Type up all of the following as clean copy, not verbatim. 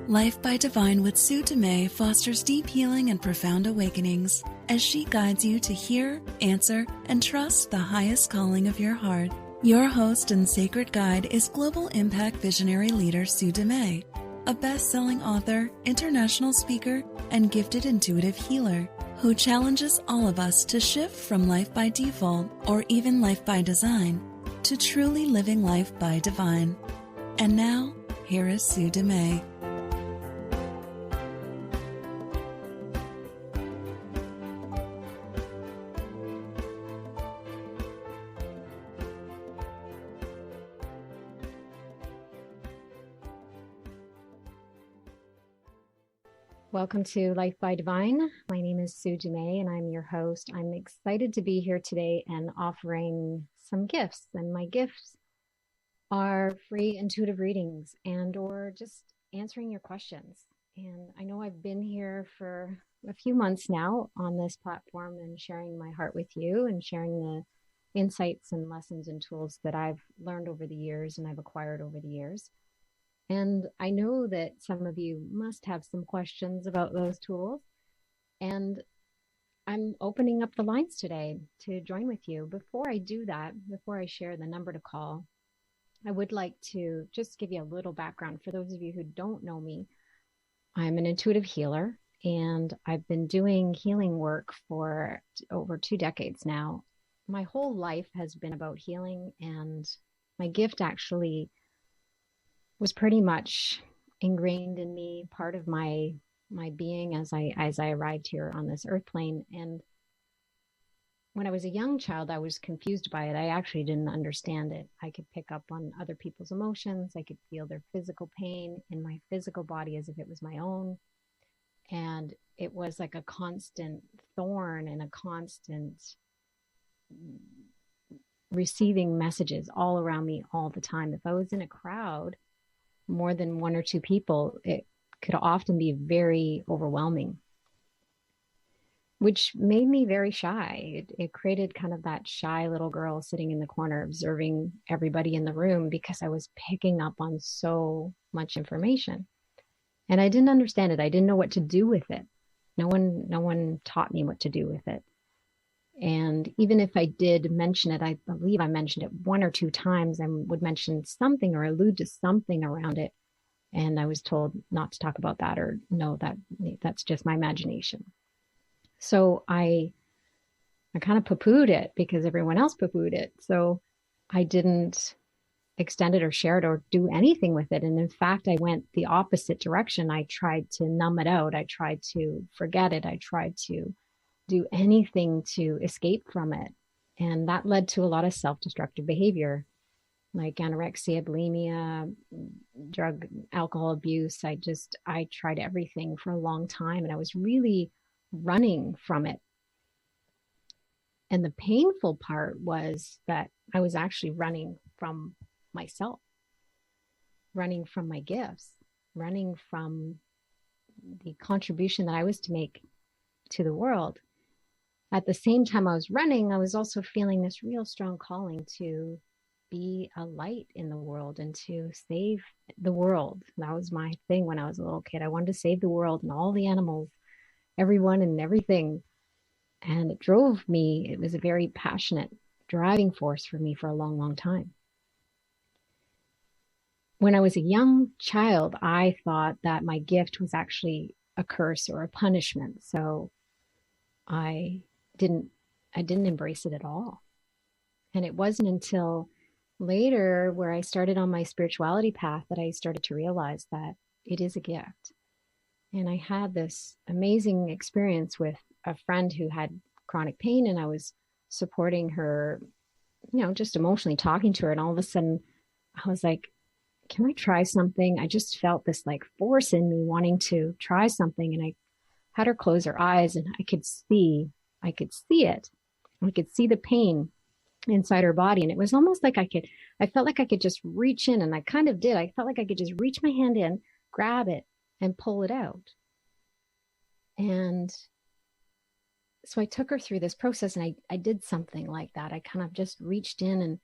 Life by Divine with Sue Dumais fosters deep healing and profound awakenings as she guides you to hear, answer, and trust the highest calling of your heart. Your host and sacred guide is global impact visionary leader Sue Dumais, a best-selling author, international speaker, and gifted intuitive healer who challenges all of us to shift from life by default or even life by design to truly living life by divine. And now, here is Sue Dumais. Welcome to Life by Divine. My name is Sue Dumais and I'm your host. I'm excited to be here today and offering some gifts. And my gifts are free intuitive readings and or just answering your questions. And I know I've been here for a few months now on this platform and sharing my heart with you and sharing the insights and lessons and tools that I've learned over the years and I've acquired over the years. And I know that some of you must have some questions about those tools. And I'm opening up the lines today to join with you. Before I do that, before I share the number to call, I would like to just give you a little background. For those of you who don't know me, I'm an intuitive healer, and I've been doing healing work for over 2 decades now. My whole life has been about healing, and my gift actually was pretty much ingrained in me, part of my being as I arrived here on this earth plane. And when I was a young child, I was confused by it. I actually didn't understand it. I could pick up on other people's emotions. I could feel their physical pain in my physical body as if it was my own. And it was like a constant thorn and a constant receiving messages all around me all the time. If I was in a crowd, more than 1 or 2 people, it could often be very overwhelming, which made me very shy. It created kind of that shy little girl sitting in the corner observing everybody in the room because I was picking up on so much information. And I didn't understand it. I didn't know what to do with it. No one taught me what to do with it. And even if I did mention it, I believe I mentioned it 1 or 2 times and would mention something or allude to something around it. And I was told not to talk about that, or no, that's just my imagination. So I kind of poo-pooed it because everyone else poo-pooed it. So I didn't extend it or share it or do anything with it. And in fact, I went the opposite direction. I tried to numb it out. I tried to forget it. I tried to do anything to escape from it. And that led to a lot of self-destructive behavior, like anorexia, bulimia, drug, alcohol abuse. I tried everything for a long time, and I was really running from it. And the painful part was that I was actually running from myself, running from my gifts, running from the contribution that I was to make to the world. At the same time I was running, I was also feeling this real strong calling to be a light in the world and to save the world. That was my thing when I was a little kid. I wanted to save the world and all the animals, everyone and everything. And it drove me. It was a very passionate driving force for me for a long, long time. When I was a young child, I thought that my gift was actually a curse or a punishment. So I didn't embrace it at all. And it wasn't until later, where I started on my spirituality path, that I started to realize that it is a gift. And I had this amazing experience with a friend who had chronic pain, and I was supporting her, just emotionally talking to her. And all of a sudden I was like, can I try something? I just felt this like force in me wanting to try something. And I had her close her eyes, and I could see it. I could see the pain inside her body. And it was almost like I felt like I could just reach in, and I kind of did. I felt like I could just reach my hand in, grab it, and pull it out. And so I took her through this process, and I did something like that. I kind of just reached in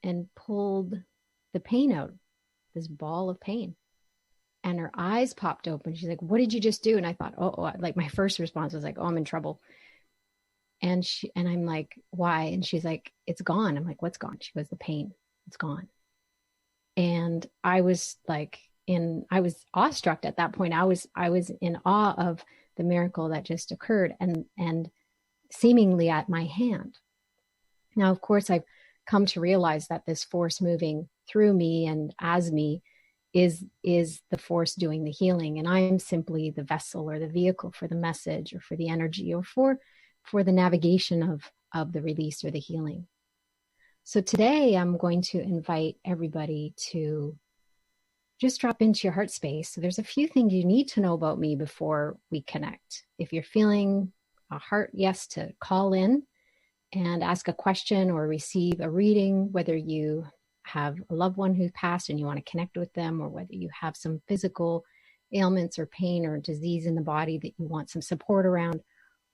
and pulled the pain out, this ball of pain. and her eyes popped open. She's like, what did you just do? And I thought, oh, like my first response was like, oh, I'm in trouble. And I'm like, why? And she's like, it's gone. I'm like, what's gone? She goes, the pain, it's gone. And I was like, I was awestruck at that point. I was in awe of the miracle that just occurred and seemingly at my hand. Now, of course, I've come to realize that this force moving through me and as me is the force doing the healing. And I'm simply the vessel or the vehicle for the message or for the energy or for the navigation of the release or the healing. So today I'm going to invite everybody to just drop into your heart space. So there's a few things you need to know about me before we connect. If you're feeling a heart yes to call in and ask a question or receive a reading, whether you have a loved one who passed and you want to connect with them, or whether you have some physical ailments or pain or disease in the body that you want some support around,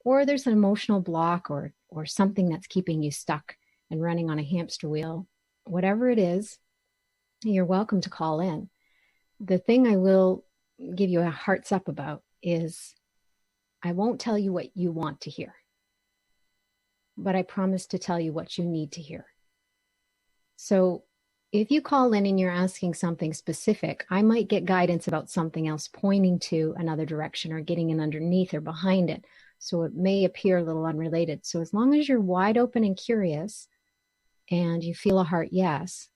or there's an emotional block or something that's keeping you stuck and running on a hamster wheel, whatever it is, you're welcome to call in. The thing I will give you a hearts up about is I won't tell you what you want to hear, but I promise to tell you what you need to hear. So if you call in and you're asking something specific, I might get guidance about something else pointing to another direction or getting in underneath or behind it. So it may appear a little unrelated. So as long as you're wide open and curious and you feel a heart yes,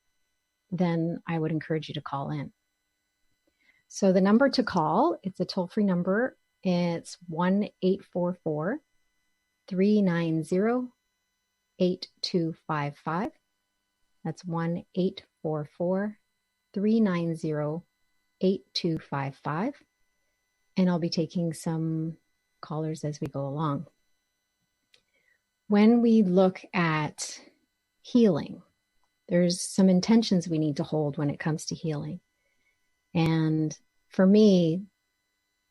then I would encourage you to call in. So the number to call, it's a toll-free number. It's 1-844-390-8255. That's 1-844-390-8255. And I'll be taking some callers as we go along. When we look at healing, there's some intentions we need to hold when it comes to healing. And for me,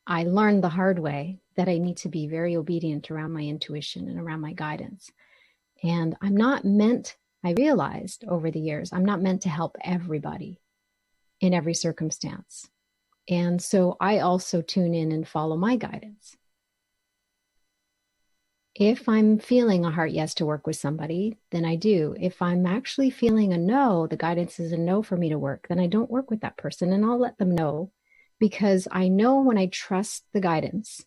I learned the hard way that I need to be very obedient around my intuition and around my guidance. And I realized over the years, I'm not meant to help everybody in every circumstance. And so I also tune in and follow my guidance. If I'm feeling a heart yes to work with somebody, then I do. If I'm actually feeling a no, the guidance is a no for me to work, then I don't work with that person, and I'll let them know, because I know when I trust the guidance,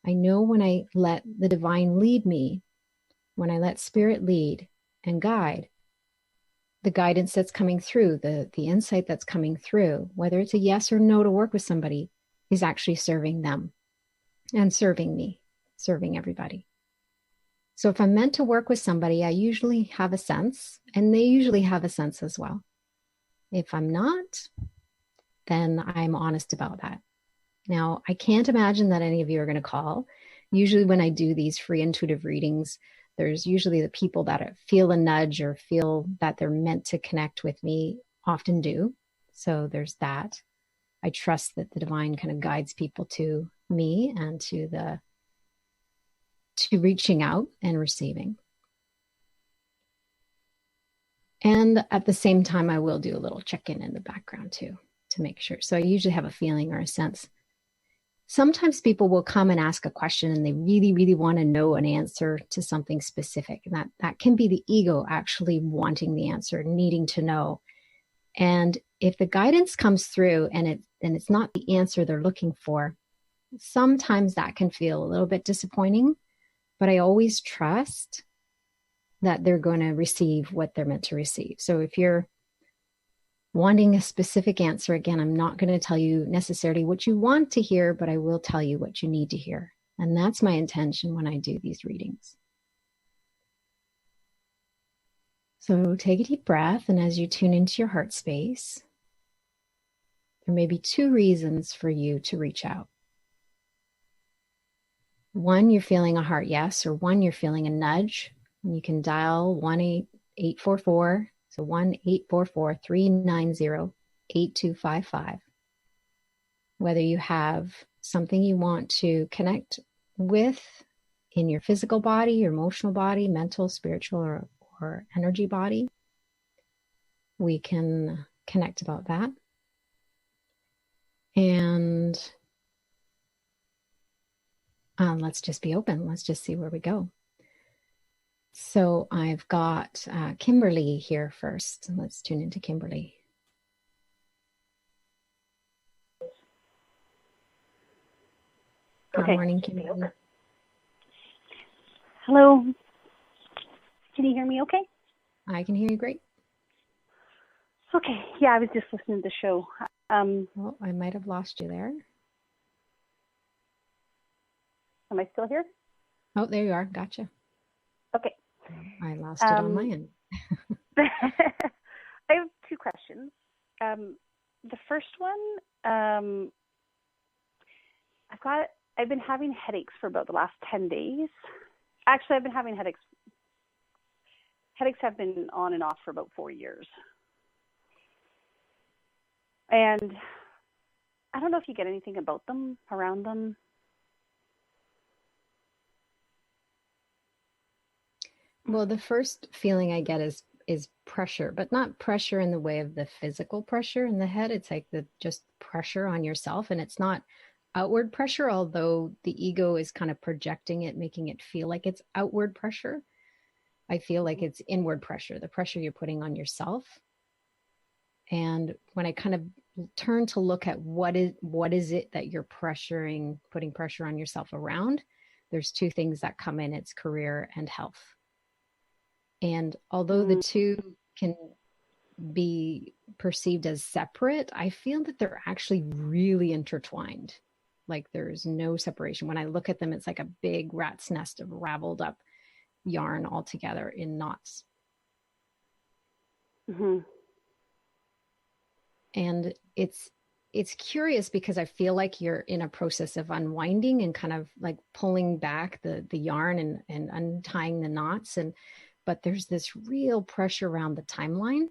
I know when I let the divine lead me, when I let spirit lead and guide, the guidance that's coming through, the insight that's coming through, whether it's a yes or no to work with somebody, is actually serving them and serving me, serving everybody. So if I'm meant to work with somebody, I usually have a sense, and they usually have a sense as well. If I'm not, then I'm honest about that. Now, I can't imagine that any of you are going to call. Usually when I do these free intuitive readings, there's usually the people that feel a nudge or feel that they're meant to connect with me often do. So there's that. I trust that the divine kind of guides people to me and to reaching out and receiving. And at the same time, I will do a little check-in in the background too, to make sure. So I usually have a feeling or a sense. Sometimes people will come and ask a question and they really, really want to know an answer to something specific. And that can be the ego actually wanting the answer, needing to know. And if the guidance comes through and it's not the answer they're looking for, sometimes that can feel a little bit disappointing. But I always trust that they're going to receive what they're meant to receive. So if you're wanting a specific answer, again, I'm not going to tell you necessarily what you want to hear, but I will tell you what you need to hear. And that's my intention when I do these readings. So take a deep breath, and as you tune into your heart space, there may be 2 reasons for you to reach out. 1, you're feeling a heart yes, or 1, you're feeling a nudge. And you can dial 1-844, so 1-844-390-8255. Whether you have something you want to connect with in your physical body, your emotional body, mental, spiritual, or energy body, we can connect about that. And let's just be open. Let's just see where we go. So I've got Kimberly here first. Let's tune into Kimberly. Good morning, Kimberly. Hello. Can you hear me okay? I can hear you great. Okay. Yeah, I was just listening to the show. Well, I might have lost you there. Am I still here? Oh, there you are. Gotcha. Okay. I lost it on my end. I have two questions. The first one, I've been having headaches for about the last 10 days. Actually, I've been having headaches. Headaches have been on and off for about 4 years. And I don't know if you get anything about them, around them. Well, the first feeling I get is pressure, but not pressure in the way of the physical pressure in the head. It's like the just pressure on yourself, and it's not outward pressure, although the ego is kind of projecting it, making it feel like it's outward pressure. I feel like it's inward pressure, the pressure you're putting on yourself. And when I kind of turn to look at what is it that you're putting pressure on yourself around, there's two things that come in. It's career and health. And although the two can be perceived as separate, I feel that they're actually really intertwined. Like there's no separation. When I look at them, it's like a big rat's nest of raveled up yarn all together in knots. Mm-hmm. And it's curious because I feel like you're in a process of unwinding and kind of like pulling back the yarn and untying the knots. But there's this real pressure around the timeline,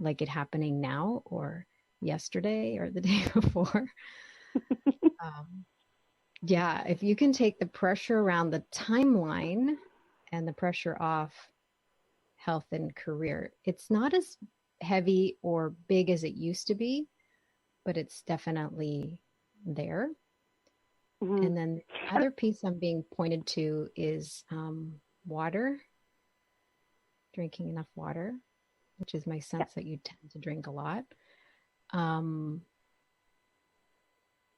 like it happening now or yesterday or the day before. Yeah, if you can take the pressure around the timeline and the pressure off health and career, it's not as heavy or big as it used to be, but it's definitely there. Mm-hmm. And then the other piece I'm being pointed to is water, drinking enough water, which is my sense that you tend to drink a lot.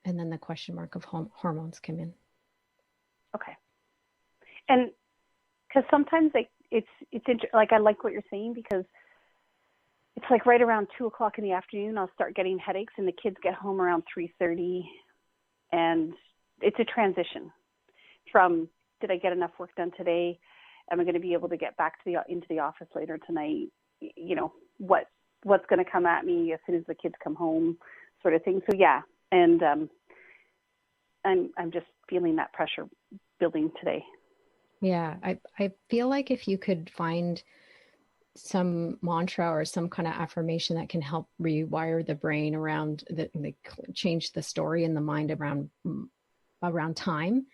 And then the question mark of hormones come in. Okay. And because sometimes it's like, I like what you're saying, because it's like right around 2:00 in the afternoon, I'll start getting headaches, and the kids get home around 3:30, and it's a transition from, did I get enough work done today? Am I going to be able to get back to into the office later tonight? You know, what's going to come at me as soon as the kids come home, sort of thing. So yeah, and I'm just feeling that pressure building today. Yeah, I feel like if you could find some mantra or some kind of affirmation that can help rewire the brain around change the story in the mind around time,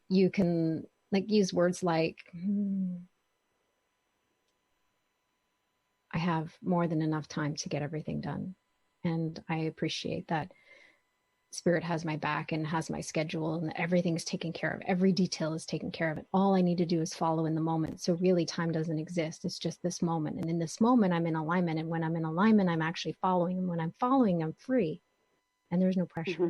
you can like use words like, I have more than enough time to get everything done. And I appreciate that Spirit has my back and has my schedule, and everything's taken care of. Every detail is taken care of. And all I need to do is follow in the moment. So really time doesn't exist. It's just this moment. And in this moment, I'm in alignment. And when I'm in alignment, I'm actually following. And when I'm following, I'm free. And there's no pressure. Mm-hmm.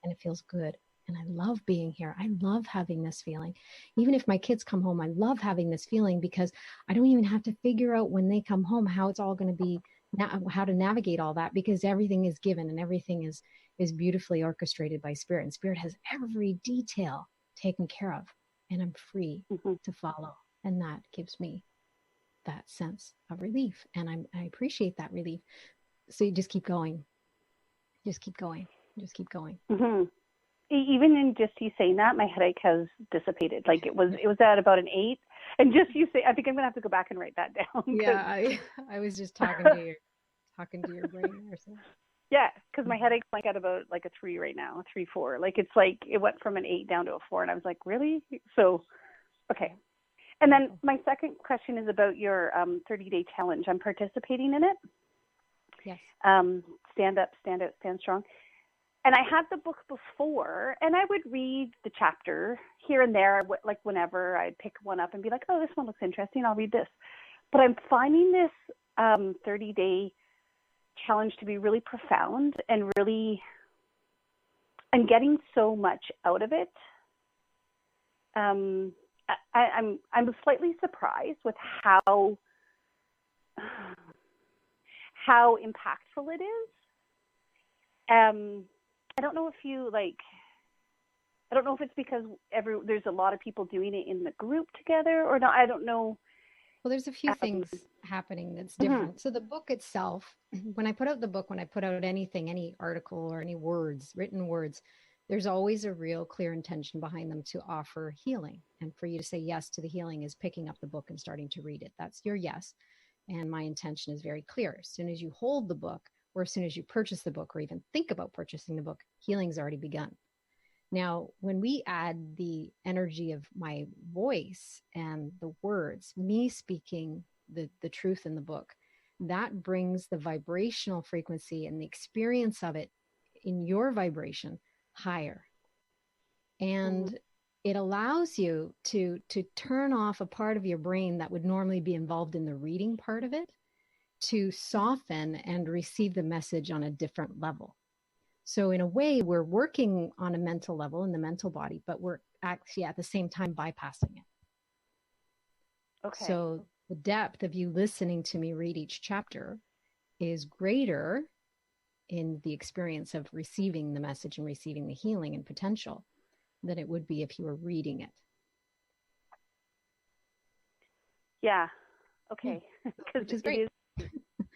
And it feels good. And I love being here. I love having this feeling. Even if my kids come home, I love having this feeling, because I don't even have to figure out when they come home how it's all going to be, how to navigate all that, because everything is given and everything is beautifully orchestrated by Spirit, and Spirit has every detail taken care of, and I'm free to follow. And that gives me that sense of relief. And I appreciate that relief. So you just keep going. Just keep going. Just keep going. Mm-hmm. Even in just you saying that, my headache has dissipated. Like it was at about an 8. And just you say, I think I'm going to have to go back and write that down. Yeah, I was just talking to your brain or something. Yeah, because my headache's like at about like a 3 right now, 3, 4. Like it's like it went from an 8 down to a 4, and I was like, really? So, okay. And then my second question is about your 30-day challenge. I'm participating in it. Yes. Stand up, stand out, stand strong. and I had the book before, and I would read the chapter here and there, like whenever I'd pick one up and be like, oh, this one looks interesting, I'll read this. But I'm finding this 30-day challenge to be really profound and really, I'm getting so much out of it. I'm slightly surprised with how impactful it is. I don't know if you I don't know if it's because there's a lot of people doing it in the group together or not. I don't know. Well, there's a few things happening that's different. Mm-hmm. So the book itself, when I put out the book, when I put out anything, any article or any words, written words, there's always a real clear intention behind them to offer healing. And for you to say yes to the healing is picking up the book and starting to read it. That's your yes. And my intention is very clear. As soon as you hold the book, or as soon as you purchase the book or even think about purchasing the book, healing's already begun. Now, when we add the energy of my voice and the words, me speaking the truth in the book, that brings the vibrational frequency and the experience of it in your vibration higher. And it allows you to turn off a part of your brain that would normally be involved in the reading part of it, to soften and receive the message on a different level. So in a way, we're working on a mental level in the mental body, but we're actually at the same time bypassing it. Okay. So the depth of you listening to me read each chapter is greater in the experience of receiving the message and receiving the healing and potential than it would be if you were reading it. Yeah. Okay. Which is great.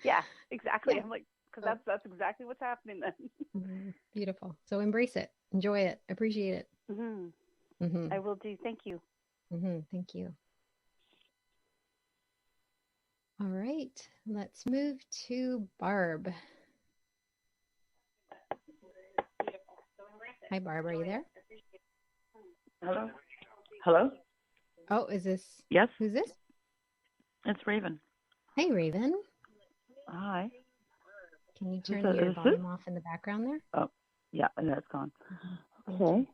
Yeah, exactly. Yeah. I'm like, because that's exactly what's happening then. Beautiful. So embrace it, enjoy it, appreciate it. I will do. Thank you. Thank you. All right, let's move to Barb. Hi, Barb. Are you there? Hello. Hello. Oh, is this? Yes. Who's this? It's Raven. Hey, Raven. Hi. Can you turn your volume off in the background there? Oh, yeah, it's gone. Okay.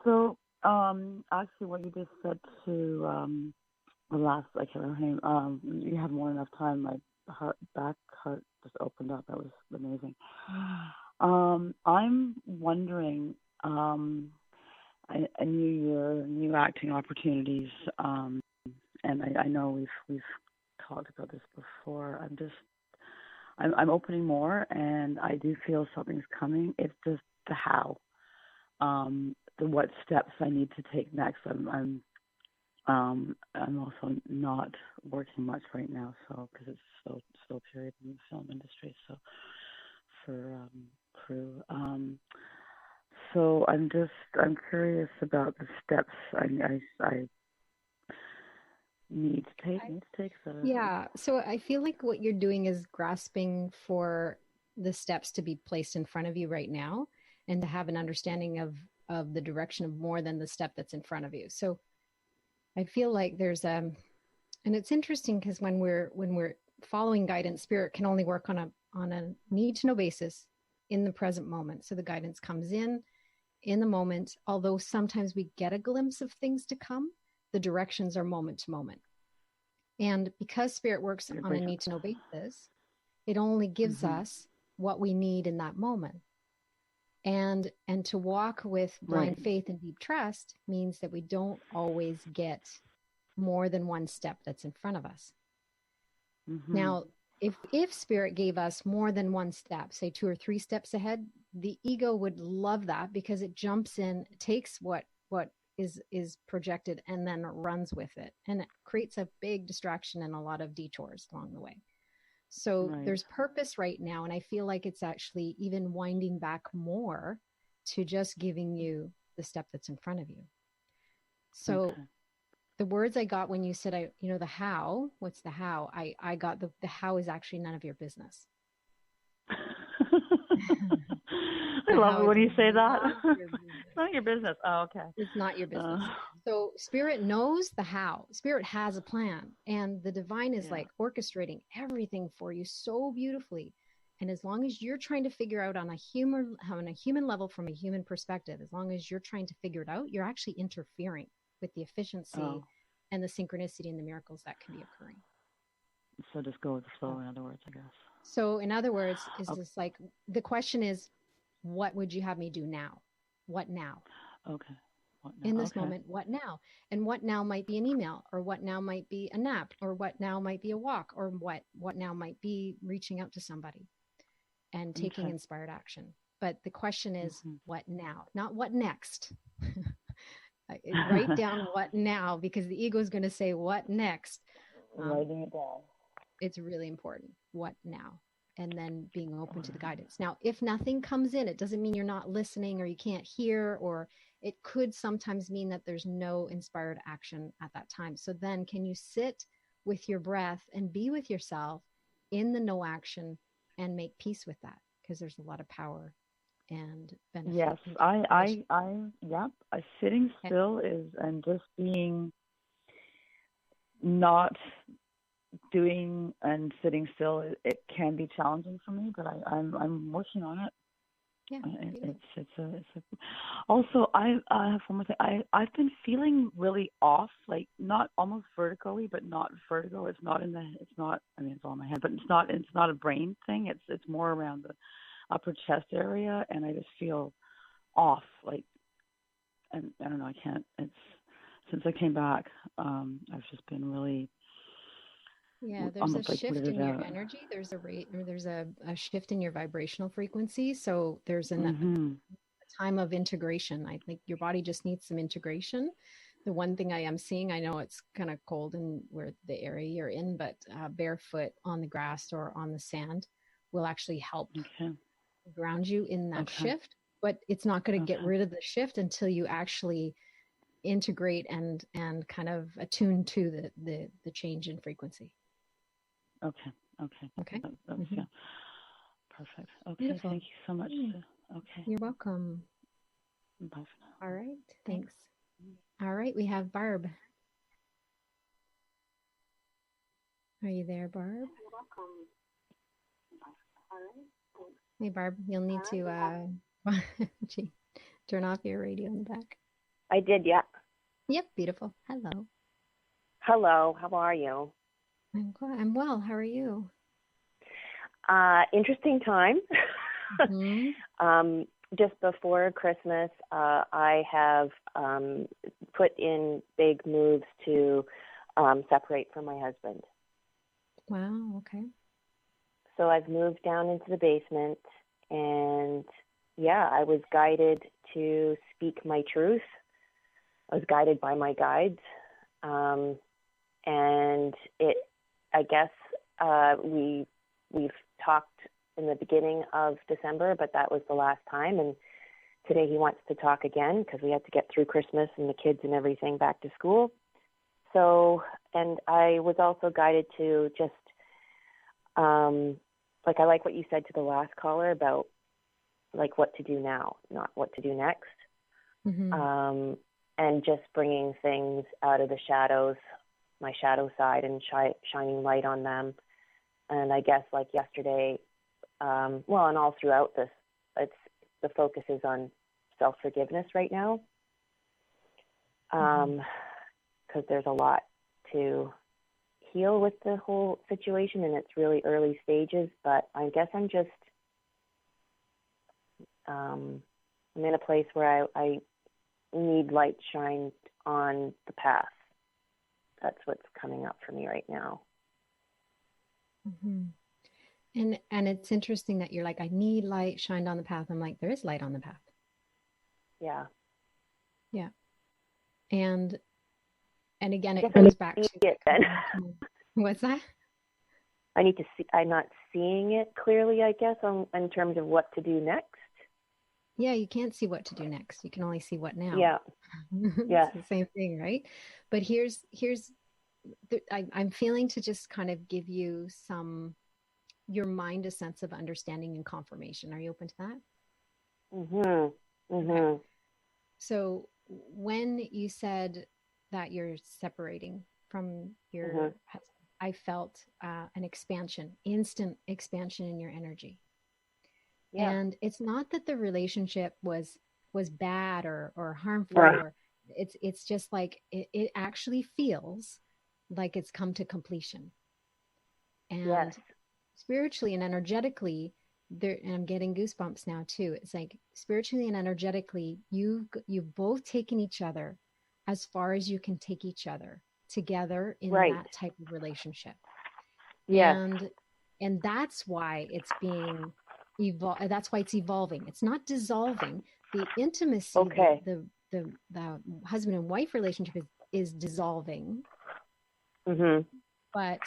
So, actually, what you just said to the last, I can't remember her name. You had more than enough time. My back heart just opened up. That was amazing. I'm wondering, a new year, new acting opportunities, and I know we've talked about this before. I'm opening more, and I do feel something's coming. It's just the how, what steps I need to take next. I'm also not working much right now, so because it's still period in the film industry. So for crew, so I'm curious about the steps I need to take. Yeah. So I feel like what you're doing is grasping for the steps to be placed in front of you right now, and to have an understanding of the direction of more than the step that's in front of you. So I feel like there's and it's interesting because when we're following guidance, spirit can only work on a need to know basis in the present moment. So the guidance comes in the moment, although sometimes we get a glimpse of things to come, the directions are moment to moment. And because spirit works on a need to know basis, it only gives us what we need in that moment. And to walk with blind faith and deep trust means that we don't always get more than one step that's in front of us. Now, if spirit gave us more than one step, say 2 or 3 steps ahead, the ego would love that because it jumps in, takes what is projected and then runs with it. And it creates a big distraction and a lot of detours along the way. So there's purpose right now. And I feel like it's actually even winding back more to just giving you the step that's in front of you. So the words I got when you said, the how, what's the how? I got the how is actually none of your business. I love it when you say that. It's not your business. Oh, okay. It's not your business. So spirit knows the how. Spirit has a plan, and the divine is like orchestrating everything for you so beautifully And as long as you're trying to figure out on a human level, from a human perspective, as long as you're trying to figure it out, you're actually interfering with the efficiency and the synchronicity and the miracles that can be occurring. So just go with the flow, in other words, I guess. So in other words, is just like, the question is, what would you have me do now? What now? Okay. What now? In this moment, what now? And what now might be an email, or what now might be a nap, or what now might be a walk, or what now might be reaching out to somebody and taking inspired action. But the question is, what now? Not what next. Write down what now, because the ego is going to say, what next? Writing it down. It's really important. What now? And then being open to the guidance. Now, if nothing comes in, it doesn't mean you're not listening or you can't hear, or it could sometimes mean that there's no inspired action at that time. So then can you sit with your breath and be with yourself in the no action and make peace with that? Because there's a lot of power and benefit. Yes, sitting still is, and just being, not doing and sitting still, it can be challenging for me, but I'm working on it. Yeah, also, I have one more thing. I've been feeling really off, like not almost vertigo-y, but not vertigo. It's not, I mean, it's all in my head, but it's not a brain thing. It's more around the upper chest area, and I just feel off, like, and I don't know, since I came back, I've just been really, there's a shift in your energy. There's a shift in your vibrational frequency. So there's a time of integration. I think your body just needs some integration. The one thing I am seeing, I know it's kind of cold in where the area you're in, but barefoot on the grass or on the sand will actually help ground you in that shift. But it's not going to get rid of the shift until you actually integrate and kind of attune to the change in frequency. Okay. Yeah. Perfect. Okay. Beautiful. Thank you so much. Okay. You're welcome. Bye for now. All right. Thanks. All right. We have Barb. Are you there, Barb? You're welcome. All right. Thanks. Hey, Barb, you'll need to turn off your radio in the back. I did, yeah. Yep. Beautiful. Hello. Hello. How are you? I'm well. How are you? Interesting time. Just before Christmas, I have put in big moves to separate from my husband. Wow. Okay. So I've moved down into the basement, and I was guided to speak my truth. I was guided by my guides, and I guess we've talked in the beginning of December, but that was the last time. And today he wants to talk again because we had to get through Christmas and the kids and everything back to school. So, and I was also guided to just, like, I like what you said to the last caller about, like, what to do now, not what to do next. And just bringing things out of the shadows, my shadow side, and shining light on them. And I guess, like yesterday, and all throughout this, the focus is on self-forgiveness right now, because there's a lot to heal with the whole situation, and it's really early stages. But I guess I'm just, I'm in a place where I need light shined on the path. That's what's coming up for me right now. And it's interesting that you're like, I need light shined on the path. I'm like, there is light on the path. Yeah. And again, it goes back to it then. What's that? I need to see. I'm not seeing it clearly, I guess, in terms of what to do next. Yeah, you can't see what to do next. You can only see what now. Yeah. Yeah. It's the same thing, right? But I'm feeling to just kind of give you your mind a sense of understanding and confirmation. Are you open to that? Okay. So when you said that you're separating from your husband, I felt an expansion, instant expansion in your energy. Yeah. And it's not that the relationship was bad or harmful, or it's just like it actually feels like it's come to completion. And Yes. spiritually and energetically, there, and I'm getting goosebumps now too. It's like spiritually and energetically, you've both taken each other as far as you can take each other together in that type of relationship. Yes. And that's why it's being that's why it's evolving. It's not dissolving. The intimacy, the husband and wife relationship is dissolving. Mm-hmm. But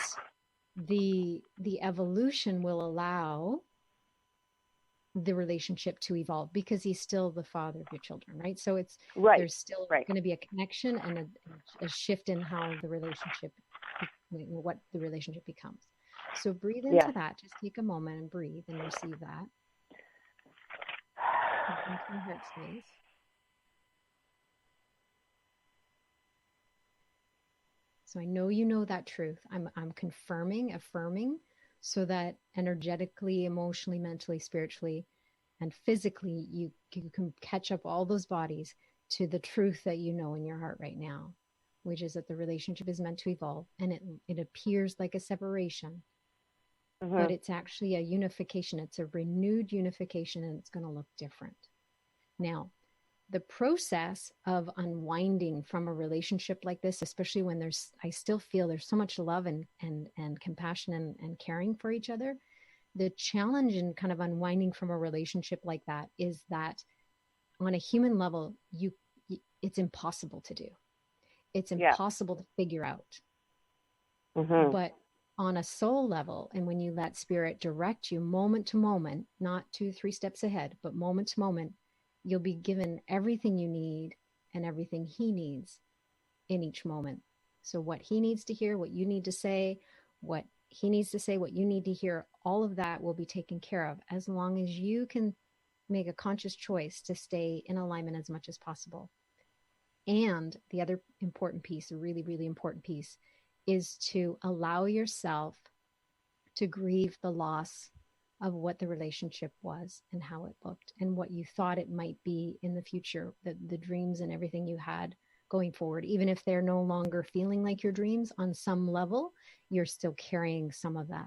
the evolution will allow the relationship to evolve, because he's still the father of your children, right? So it's there's still going to be a connection and a shift in how the relationship, what the relationship becomes. So breathe into that. Just take a moment and breathe and receive that. Into your heart space. So I know you know that truth. I'm confirming, affirming, so that energetically, emotionally, mentally, spiritually, and physically, you can catch up all those bodies to the truth that you know in your heart right now, which is that the relationship is meant to evolve, and it appears like a separation, but it's actually a unification. It's a renewed unification, and it's going to look different. Now, the process of unwinding from a relationship like this, especially when I still feel there's so much love and compassion and caring for each other. The challenge in kind of unwinding from a relationship like that is that on a human level, it's impossible to do. It's impossible to figure out. Mm-hmm. But on a soul level, and when you let spirit direct you moment to moment, not 2-3 steps ahead, but moment to moment, you'll be given everything you need and everything he needs in each moment. So what he needs to hear, what you need to say, what he needs to say, what you need to hear, all of that will be taken care of, as long as you can make a conscious choice to stay in alignment as much as possible. And the other important piece, a really, really important piece, is to allow yourself to grieve the loss of what the relationship was and how it looked and what you thought it might be in the future, the dreams and everything you had going forward. Even if they're no longer feeling like your dreams, on some level, you're still carrying some of that.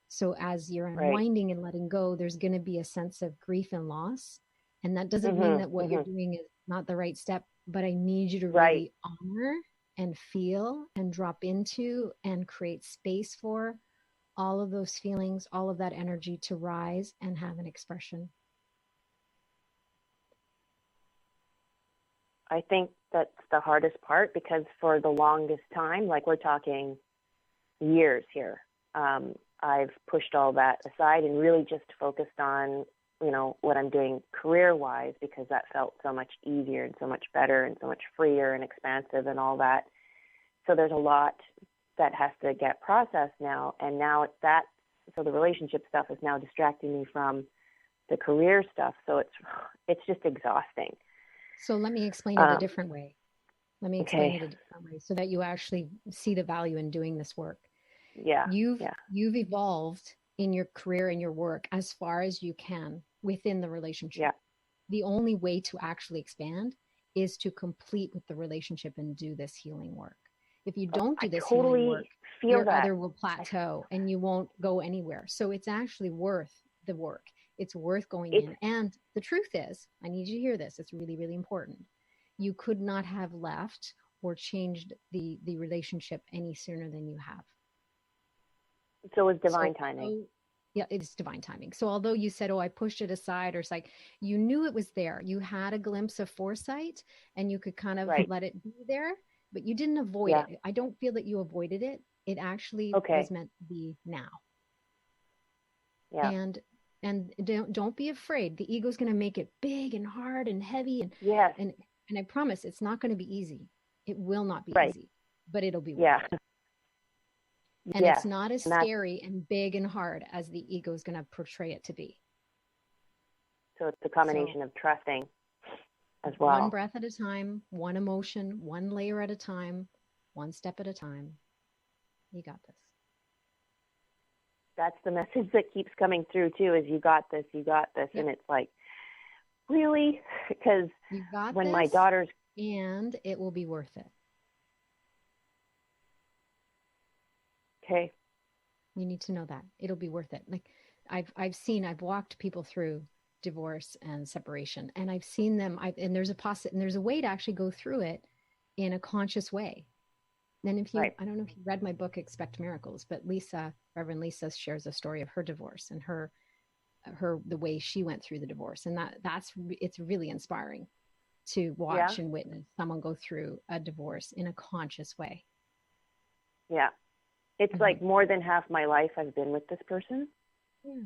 So as you're unwinding and letting go, there's going to be a sense of grief and loss. And that doesn't mean that what you're doing is not the right step, but I need you to really honor and feel and drop into and create space for all of those feelings, all of that energy to rise and have an expression. I think that's the hardest part, because for the longest time, like we're talking years here, I've pushed all that aside and really just focused on, what I'm doing career-wise, because that felt so much easier and so much better and so much freer and expansive and all that. So there's a lot that has to get processed now, and now it's that. So the relationship stuff is now distracting me from the career stuff. So it's just exhausting. So let me explain it a different way. Let me explain it a different way so that you actually see the value in doing this work. You've evolved in your career and your work as far as you can within the relationship. The only way to actually expand is to complete with the relationship and do this healing work. If you don't do this healing work, your other will plateau and you won't go anywhere. So it's actually worth the work. It's worth going in. And the truth is, I need you to hear this. It's really, really important. You could not have left or changed the relationship any sooner than you have. So it's divine timing. Yeah, it's divine timing. So although you said, I pushed it aside, or it's like you knew it was there, you had a glimpse of foresight and you could kind of let it be there, but you didn't avoid it. I don't feel that you avoided it. It actually was meant to be now. And don't be afraid. The ego's going to make it big and hard and heavy. And I promise it's not going to be easy. It will not be easy, but it'll be worth it. And it's not as scary and big and hard as the ego is going to portray it to be. So it's a combination of trusting as well. One breath at a time, one emotion, one layer at a time, one step at a time. You got this. that's the message that keeps coming through too, is you got this. Yep. And it's like, really? Because when my daughter's, and it will be worth it. Okay. You need to know that it'll be worth it. Like I've walked people through divorce and separation, and I've seen them. And there's a way to actually go through it in a conscious way. And if you, I don't know if you read my book, Expect Miracles, but Reverend Lisa shares a story of her divorce and the way she went through the divorce. And it's really inspiring to watch and witness someone go through a divorce in a conscious way. Yeah. It's like more than half my life I've been with this person. Yeah.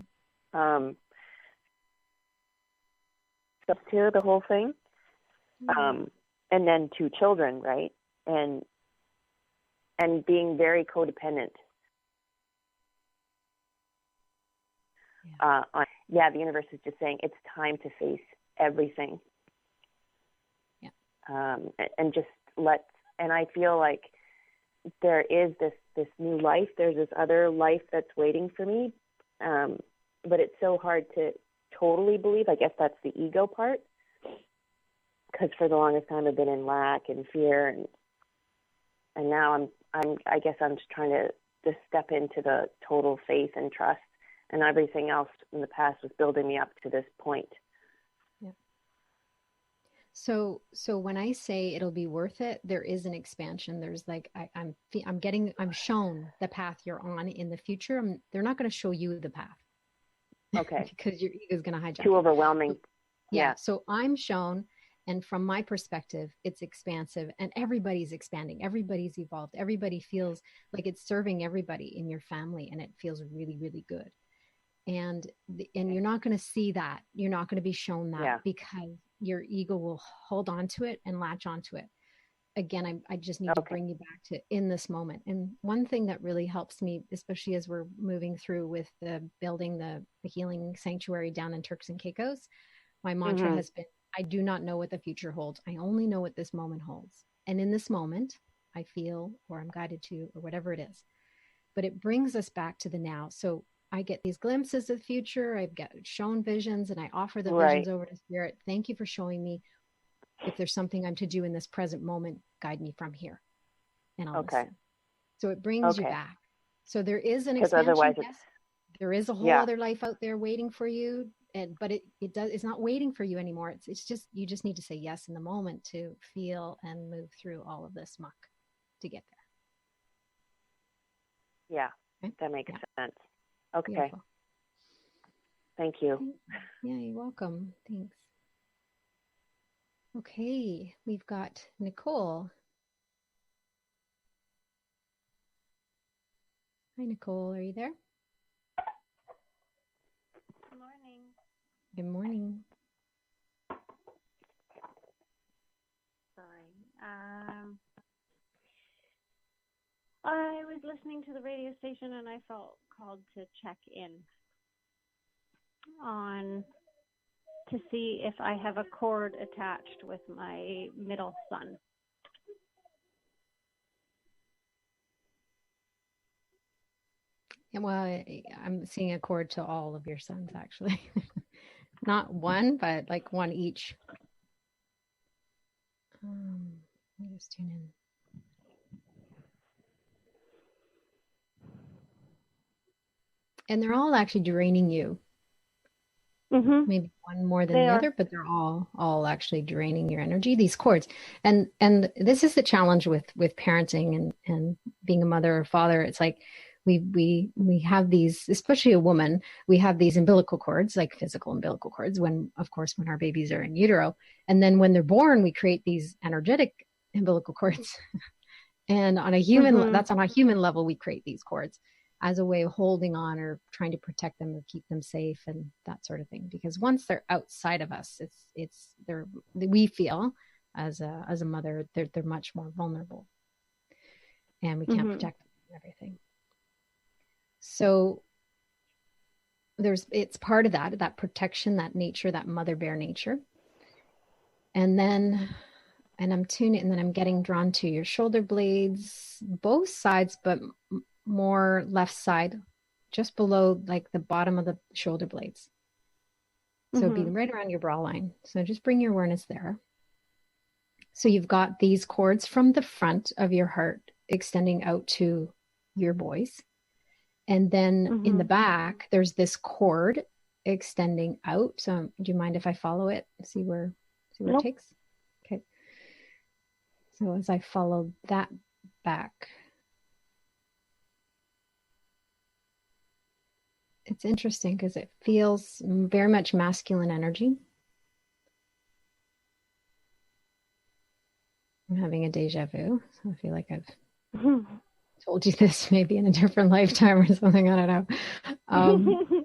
Up to the whole thing. And then 2 children, right? And being very codependent. The universe is just saying it's time to face everything. Yeah. And just and I feel like there is this new life. There's this other life that's waiting for me. But it's so hard to totally believe. I guess that's the ego part. Because for the longest time I've been in lack and fear, and now I guess I'm just trying to just step into the total faith and trust, and everything else in the past was building me up to this point. Yeah. So when I say it'll be worth it, there is an expansion. There's like I'm shown the path you're on in the future. They're not going to show you the path. Okay. Because your ego is going to hijack. Too overwhelming. Yeah. So I'm shown. And from my perspective, it's expansive, and everybody's expanding. Everybody's evolved. Everybody feels like it's serving everybody in your family, and it feels really, really good. And you're not going to see that. You're not going to be shown that because your ego will hold on to it and latch onto it. Again, I just need to bring you back to in this moment. And one thing that really helps me, especially as we're moving through with building the healing sanctuary down in Turks and Caicos, my mantra has been, I do not know what the future holds. I only know what this moment holds. And in this moment, I feel, or I'm guided to, or whatever it is. But it brings us back to the now. So I get these glimpses of the future. I've got shown visions, and I offer the visions over to Spirit. Thank you for showing me. If there's something I'm to do in this present moment, guide me from here. And I'll listen. So it brings you back. So there is an expansion. Yes, there is a whole other life out there waiting for you. But it's not waiting for you anymore. It's just, you just need to say yes in the moment to feel and move through all of this muck to get there. Yeah, okay? That makes sense. Okay. Beautiful. Thank you. Yeah, you're welcome. Thanks. Okay, we've got Nicole. Hi, Nicole. Are you there? Good morning. Sorry. I was listening to the radio station and I felt called to check in to see if I have a cord attached with my middle son. Well, I'm seeing a cord to all of your sons, actually. Not one, but like one each. Let me just tune in. And they're all actually draining you. Mm-hmm. Maybe one more than the other, but they're all actually draining your energy, these cords. And this is the challenge with parenting and being a mother or father. It's like we have these, especially a woman, we have these umbilical cords, like physical umbilical cords, when our babies are in utero. And then when they're born, we create these energetic umbilical cords. And on a human, that's on a human level, we create these cords as a way of holding on or trying to protect them or keep them safe and that sort of thing. Because once they're outside of us, we feel as a mother, they're much more vulnerable, and we can't protect them and everything. So it's part of that protection, that nature, that mother bear nature. And then I'm tuning, and then I'm getting drawn to your shoulder blades, both sides, but more left side just below like the bottom of the shoulder blades. So it'd be right around your bra line. So just bring your awareness there. So you've got these cords from the front of your heart extending out to your boys. And then in the back, there's this cord extending out. So do you mind if I follow it? See where it takes? Okay. So as I follow that back, it's interesting because it feels very much masculine energy. I'm having a deja vu. So I feel like I've told you this maybe in a different lifetime or something. I don't know.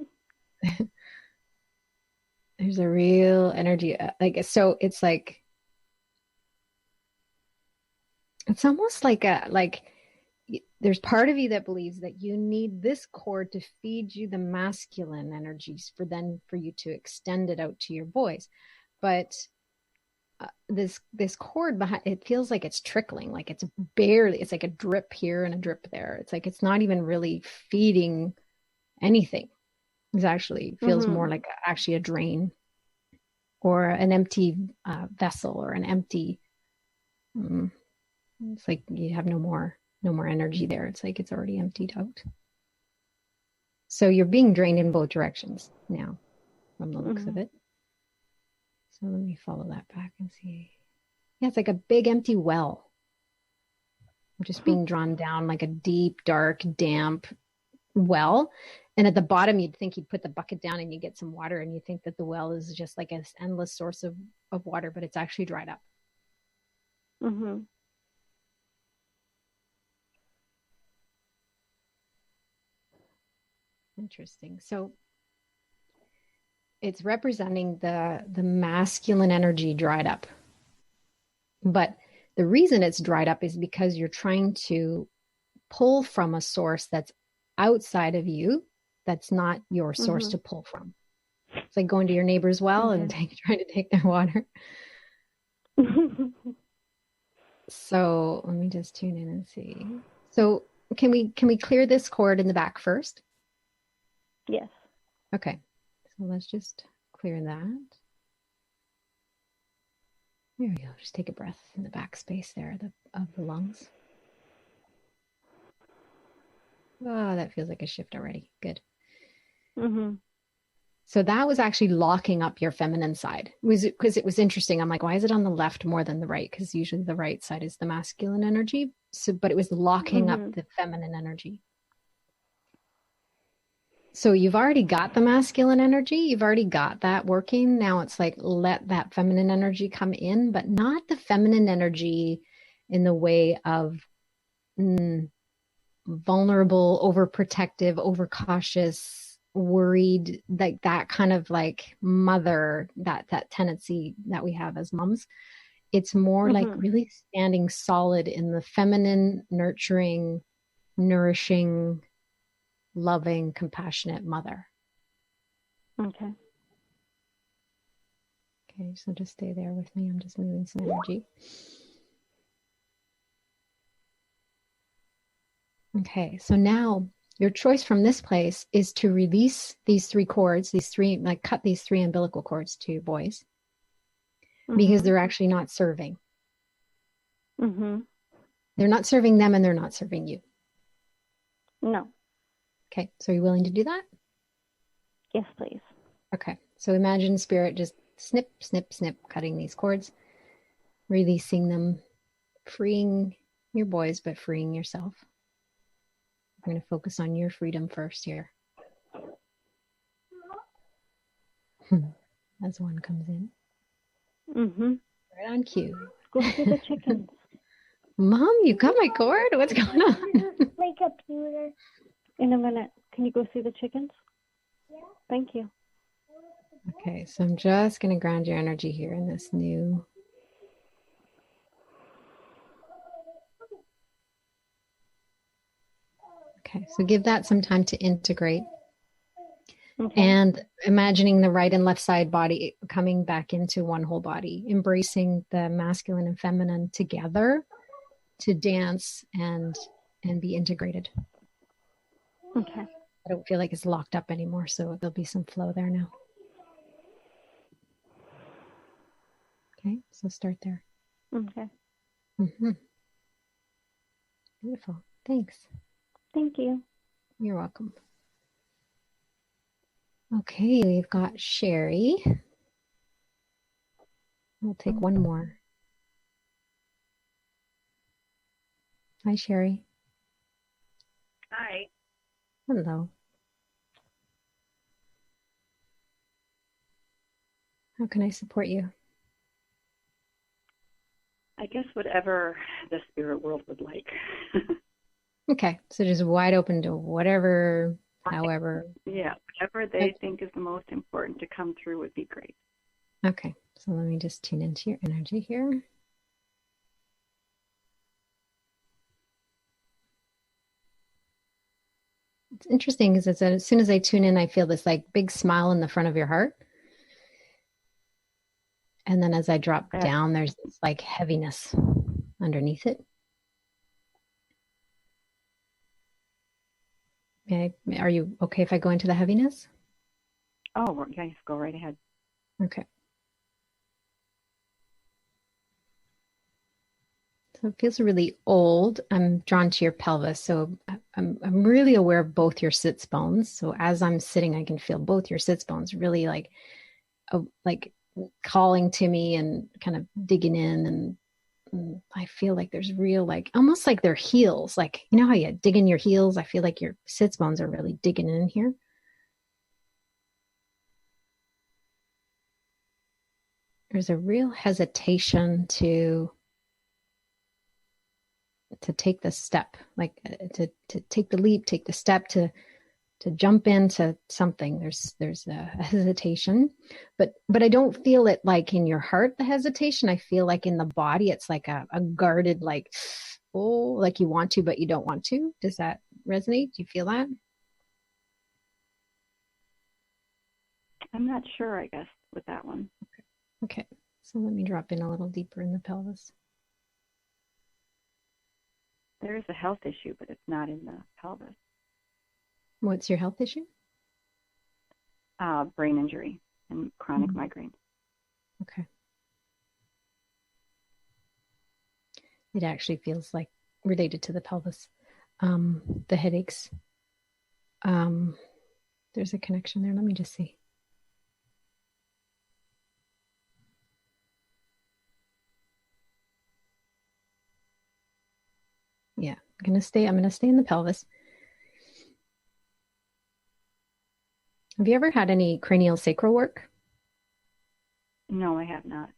There's a real energy. So it's like, it's almost like there's part of you that believes that you need this cord to feed you the masculine energies for you to extend it out to your boys. But this cord behind it feels like it's trickling, like it's like a drip here and a drip there. It's like it's not even really feeding anything. It actually feels more like actually a drain or an empty vessel or an empty. It's like you have no more energy there. It's like it's already emptied out. So you're being drained in both directions now, from the looks of it. So let me follow that back and see. Yeah, it's like a big empty well. Just being drawn down like a deep, dark, damp well. And at the bottom, you'd think you'd put the bucket down and you get some water and you think that the well is just like an endless source of water, but it's actually dried up. Interesting. So it's representing the masculine energy dried up. But the reason it's dried up is because you're trying to pull from a source that's outside of you, that's not your source to pull from. It's like going to your neighbor's well and trying to take their water. So let me just tune in and see. So can we clear this cord in the back first? Yes. Okay. So let's just clear that. There we go. Just take a breath in the back space there of the lungs. Oh, that feels like a shift already. Good. So that was actually locking up your feminine side. Because it was interesting. I'm like, why is it on the left more than the right? Because usually the right side is the masculine energy. But it was locking up the feminine energy. So you've already got the masculine energy. You've already got that working. Now it's like, let that feminine energy come in, but not the feminine energy in the way of vulnerable, overprotective, overcautious, worried, like that kind of like mother, that tendency that we have as moms. It's more like really standing solid in the feminine, nurturing, nourishing, loving, compassionate mother. Okay, so just stay there with me. I'm just moving some energy. Okay, so now your choice from this place is to release these three cords, cut these three umbilical cords to your boys, because they're actually not serving. They're not serving them and they're not serving you. No. Okay, so are you willing to do that? Yes, please. Okay, so imagine spirit just snip, snip, snip, cutting these cords, releasing them, freeing your boys, but freeing yourself. I'm going to focus on your freedom first here. As one comes in. Right on cue. Go see the chickens. Mom, you cut my cord? What's going on? My computer. In a minute. Can you go see the chickens? Yeah. Thank you. Okay, so I'm just going to ground your energy here in this new. Okay, so give that some time to integrate. And imagining the right and left side body coming back into one whole body, embracing the masculine and feminine together to dance and be integrated. Okay. I don't feel like it's locked up anymore, so there'll be some flow there now. Okay, so start there. Okay. Mm-hmm. Beautiful. Thanks. Thank you. You're welcome. Okay, we've got Sherry. We'll take one more. Hi, Sherry. Hi. Hello. How can I support you? I guess whatever the spirit world would like. Okay, so just wide open to whatever, however. Yeah, whatever they think is the most important to come through would be great. Okay, so let me just tune into your energy here. It's interesting because as soon as I tune in, I feel this like big smile in the front of your heart. And then as I drop down, there's this like heaviness underneath it. Okay. Are you okay if I go into the heaviness? Oh, yes, go right ahead. Okay. So it feels really old. I'm drawn to your pelvis. So I'm really aware of both your sits bones. So as I'm sitting, I can feel both your sits bones really like calling to me and kind of digging in. And I feel like there's real, like almost like they're heels. Like, you know how you dig in your heels? I feel like your sits bones are really digging in here. There's a real hesitation to take the step, like to take the leap, take the step, to jump into something. There's a hesitation, but I don't feel it like in your heart, the hesitation. I feel like in the body, it's like a guarded, like, oh, like you want to, but you don't want to. Does that resonate? Do you feel that? I'm not sure, I guess, with that one. Okay. So let me drop in a little deeper in the pelvis. There is a health issue, but it's not in the pelvis. What's your health issue? Brain injury and chronic migraine. Okay. It actually feels like related to the pelvis. The headaches. There's a connection there. Let me just see. Yeah, I'm gonna stay in the pelvis. Have you ever had any cranial sacral work? No, I have not.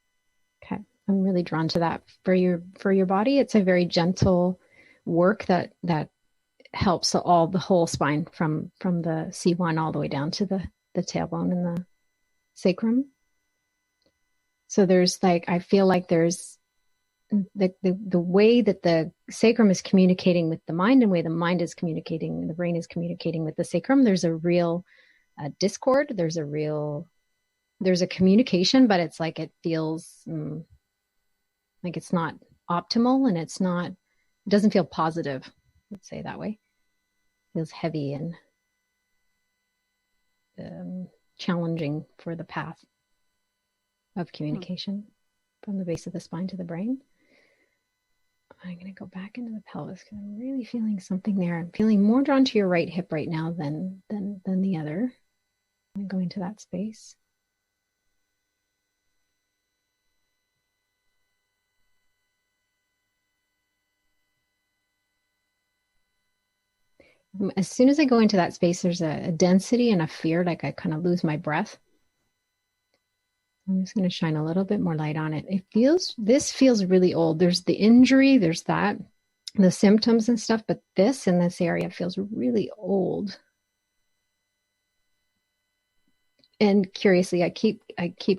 Okay. I'm really drawn to that for your body. It's a very gentle work that helps the whole spine from the C1 all the way down to the tailbone and the sacrum. So there's like, I feel like there's the way that the sacrum is communicating with the mind and the way the mind is communicating, the brain is communicating with the sacrum. There's a real discord. There's a communication, but it's like, it feels like it's not optimal, and it doesn't feel positive. Let's say that way. It feels heavy and challenging for the path of communication from the base of the spine to the brain. I'm going to go back into the pelvis because I'm really feeling something there. I'm feeling more drawn to your right hip right now than the other. I'm going to go into that space. As soon as I go into that space, there's a density and a fear, like I kind of lose my breath. I'm just going to shine a little bit more light on it. This feels really old. There's the injury, there's that, the symptoms and stuff, but this in this area feels really old. And curiously, I keep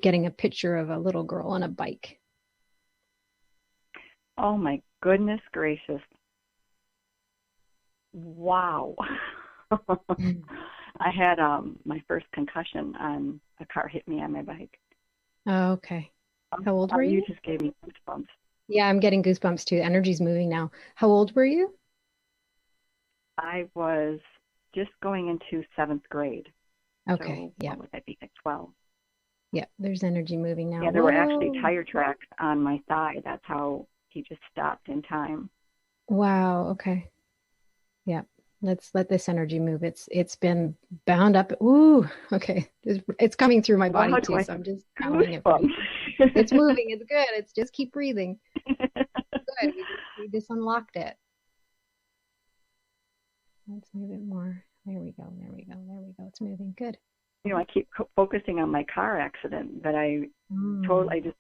getting a picture of a little girl on a bike. Oh my goodness gracious. Wow. I had my first concussion on a car hit me on my bike. Oh, okay. How old were you? You just gave me goosebumps. Yeah, I'm getting goosebumps too. Energy's moving now. How old were you? I was just going into 7th grade. Okay. So Yeah. what would that be, like 12? Yeah. There's energy moving now. Yeah, there were actually tire tracks on my thigh. That's how he just stopped in time. Wow. Okay. Yeah. Let's let this energy move. It's been bound up. Ooh. Okay. It's coming through my body too. So I'm just counting it. It's moving. It's good. It's just keep breathing. Good. We just unlocked it. Let's move it more. There we go. There we go. There we go. It's moving. Good. You know, I keep focusing on my car accident, but I just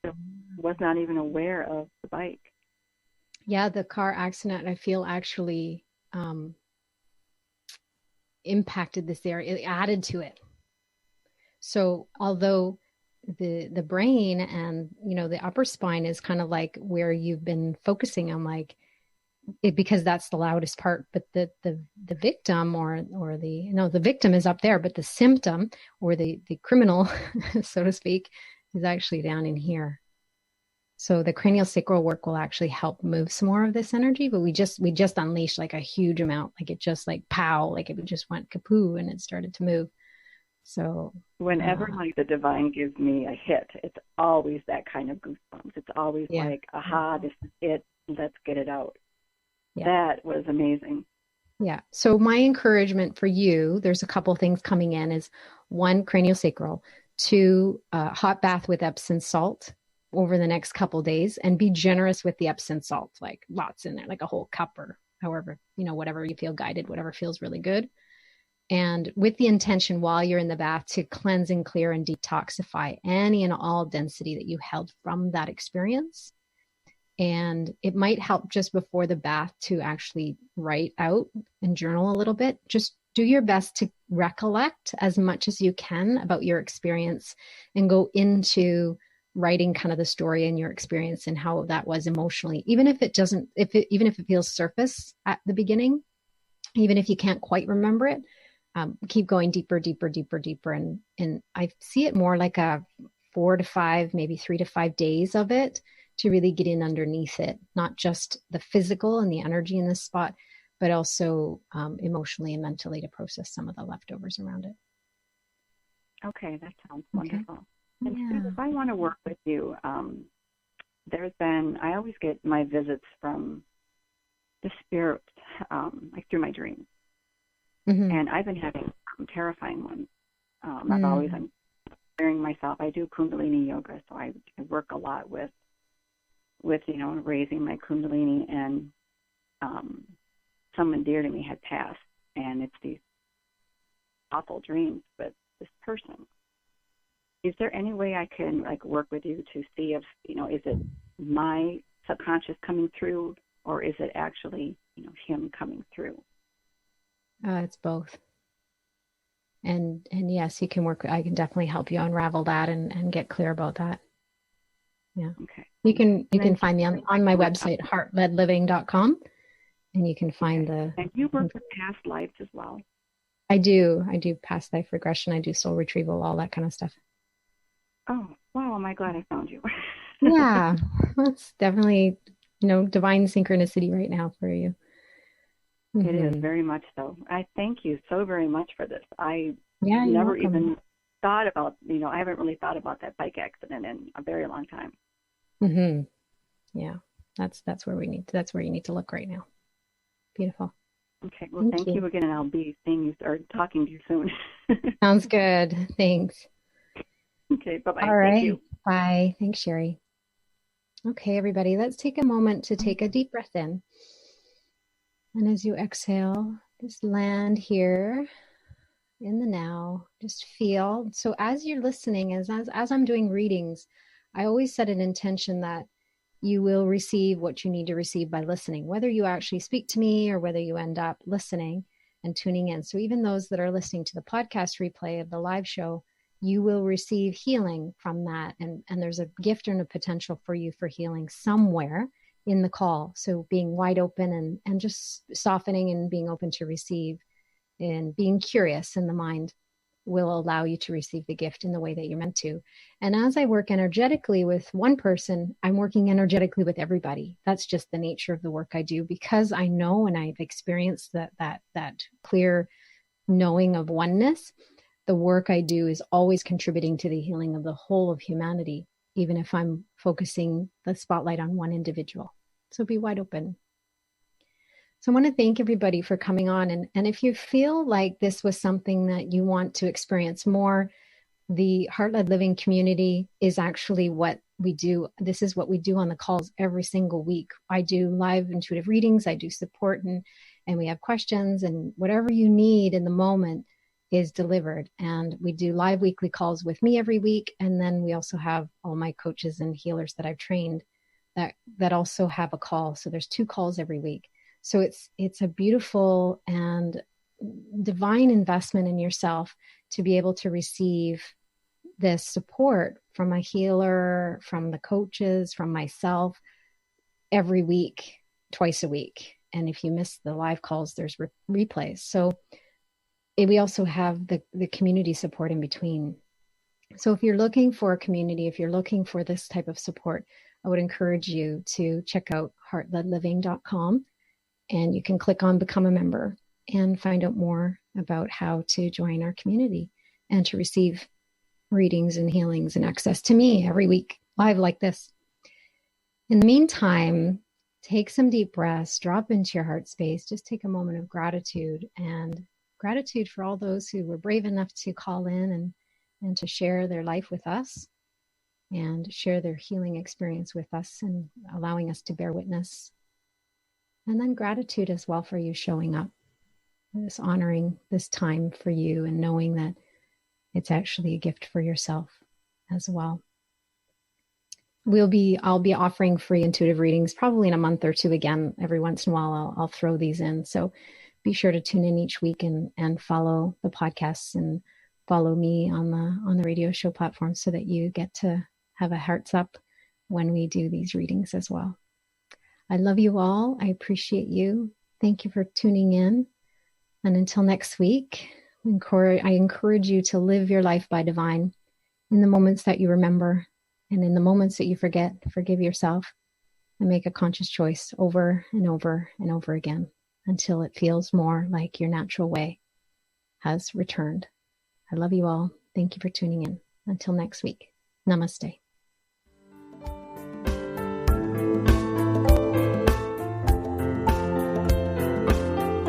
was not even aware of the bike. Yeah, the car accident, I feel actually impacted this area. It added to it. So although the brain and, you know, the upper spine is kind of like where you've been focusing on, like it, because that's the loudest part, but the victim the victim is up there, but the symptom or the criminal, so to speak, is actually down in here. So the cranial sacral work will actually help move some more of this energy, but we just unleashed like a huge amount, like it just like pow, like it just went kapoo and it started to move. So whenever like the divine gives me a hit, it's always that kind of goosebumps. It's always like, aha, this is it. Let's get it out. Yeah. That was amazing. Yeah. So my encouragement for you, there's a couple things coming in, is 1, craniosacral, 2, hot bath with Epsom salt over the next couple days, and be generous with the Epsom salt, like lots in there, like a whole cup or however, you know, whatever you feel guided, whatever feels really good. And with the intention while you're in the bath to cleanse and clear and detoxify any and all density that you held from that experience. And it might help just before the bath to actually write out and journal a little bit. Just do your best to recollect as much as you can about your experience and go into writing kind of the story and your experience and how that was emotionally, even if it feels surface at the beginning, even if you can't quite remember it, keep going deeper. And I see it more like a 4 to 5, maybe 3 to 5 days of it to really get in underneath it, not just the physical and the energy in this spot, but also emotionally and mentally to process some of the leftovers around it. Okay, that sounds wonderful. And Sue, if I want to work with you, I always get my visits from the spirit, like through my dreams. Mm-hmm. And I've been having terrifying ones. I'm preparing myself. I do Kundalini yoga, so I work a lot with raising my Kundalini, and someone dear to me had passed, and it's these awful dreams with this person. Is there any way I can work with you to see if, is it my subconscious coming through, or is it actually, him coming through? It's both. And yes, you can work. I can definitely help you unravel that and get clear about that. Yeah. Okay. You can find me on my website, heartledliving.com, and you can find the. And you work with past lives as well. I do past life regression. I do soul retrieval, all that kind of stuff. Oh, wow. Am I glad I found you? Yeah. That's definitely, divine synchronicity right now for you. Mm-hmm. It is very much so. I thank you so very much for this. I never even thought about, I haven't really thought about that bike accident in a very long time. Mm-hmm. Yeah. That's where you need to look right now. Beautiful. Okay. Well, thank you again. And I'll be seeing you or talking to you soon. Sounds good. Thanks. Okay. Bye-bye. All right. Thank you. Bye. Thanks, Sherry. Okay, everybody, let's take a moment to take a deep breath in. And as you exhale, just land here in the now. Just feel. So as you're listening, as I'm doing readings, I always set an intention that you will receive what you need to receive by listening, whether you actually speak to me or whether you end up listening and tuning in. So even those that are listening to the podcast replay of the live show, you will receive healing from that. And there's a gift and a potential for you for healing somewhere in the call. So being wide open and just softening and being open to receive and being curious in the mind will allow you to receive the gift in the way that you're meant to. And as I work energetically with one person, I'm working energetically with everybody. That's just the nature of the work I do, because I know and I've experienced that clear knowing of oneness, the work I do is always contributing to the healing of the whole of humanity, even if I'm focusing the spotlight on one individual. So be wide open. So I want to thank everybody for coming on. And if you feel like this was something that you want to experience more, the Heart-Led Living community is actually what we do. This is what we do on the calls every single week. I do live intuitive readings. I do support, and we have questions, and whatever you need in the moment is delivered. And we do live weekly calls with me every week. And then we also have all my coaches and healers that I've trained that also have a call. So there's 2 calls every week. So it's a beautiful and divine investment in yourself to be able to receive this support from a healer, from the coaches, from myself every week, twice a week. And if you miss the live calls, there's replays. So we also have the community support in between. So if you're looking for a community, if you're looking for this type of support, I would encourage you to check out heartledliving.com, and you can click on Become a Member and find out more about how to join our community and to receive readings and healings and access to me every week, live like this. In the meantime, take some deep breaths, drop into your heart space, just take a moment of gratitude, and gratitude for all those who were brave enough to call in and to share their life with us and share their healing experience with us and allowing us to bear witness. And then gratitude as well for you showing up, this honoring this time for you and knowing that it's actually a gift for yourself as well. I'll be offering free intuitive readings probably in a month or 2 again. Every once in a while, I'll throw these in. So be sure to tune in each week and follow the podcasts and follow me on the radio show platform so that you get to have a hearts up when we do these readings as well. I love you all. I appreciate you. Thank you for tuning in. And until next week, I encourage you to live your life by divine in the moments that you remember, and in the moments that you forget, forgive yourself and make a conscious choice over and over and over again until it feels more like your natural way has returned. I love you all. Thank you for tuning in. Until next week. Namaste.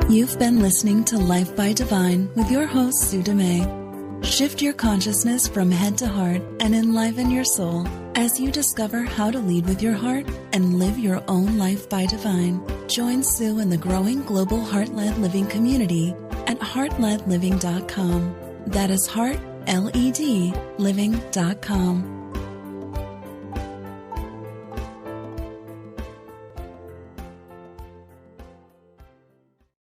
You've been listening to Life by Divine with your host, Sue Dumais. Shift your consciousness from head to heart and enliven your soul as you discover how to lead with your heart and live your own life by divine. Join Sue in the growing global Heart-Led Living community at heartledliving.com. That is heart, L-E-D, living.com.